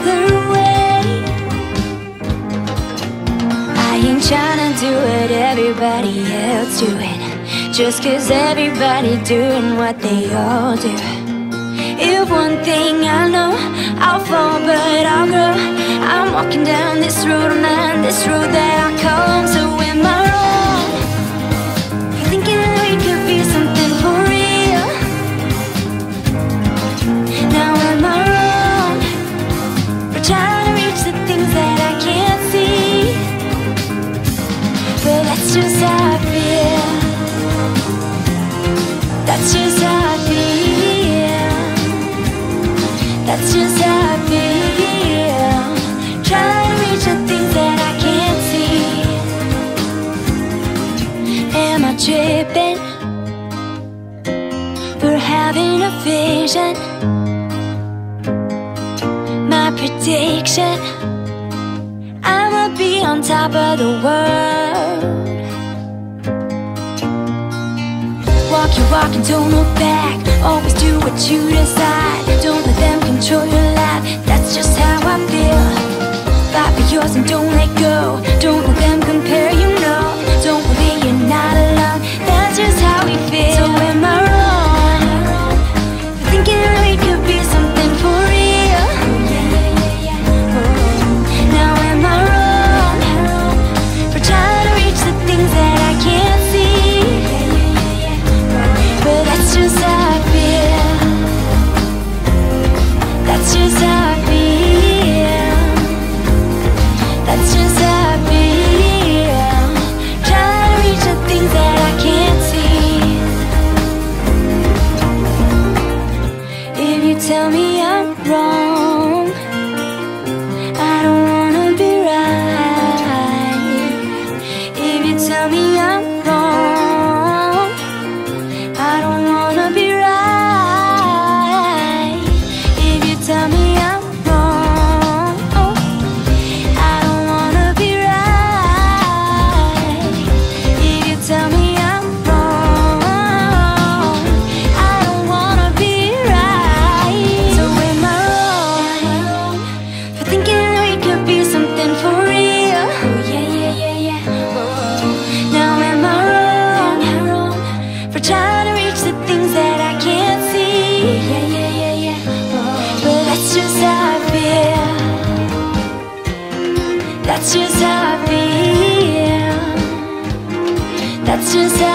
other way. I ain't tryna do what everybody else doing, just 'cause everybody doing what they all do. If one thing I know, I'll fall but I'll grow. I'm walking down this road of mine, this road that I call home. So am I wrong for thinking that we could be something for real? Now am I wrong for trying to reach the things that I can't see? Well, that's just how I feel. That's just how I feel. That's just how I feel. Trying to reach the things that I can't see. Am I tripping for having a vision? My prediction, I'ma be on top of the world. Walk your walk and don't look back. Always do what you decide. Don't let them control your life. That's just how I feel. Fight for yours and don't let go. Don't let them compare, you know. Don't believe you're not alone. That's just how we feel. So am I wrong for thinking that we could be something for real? Now am I wrong for trying to reach the things that I can't see? But that's just how I feel. That's just how I feel. That's just how I feel. Trying to reach the things that I can't see. If you tell me I'm wrong, I don't wanna be right. If you tell me I'm wrong, I don't wanna be right. If you tell me I'm wrong, I don't wanna be right. If you tell me I'm wrong, I don't wanna be right. So am I wrong for thinking that we could be something for real? Now am I wrong for trying to reach the things that I can't see? But that's just how I feel. That's just how I feel. That's just how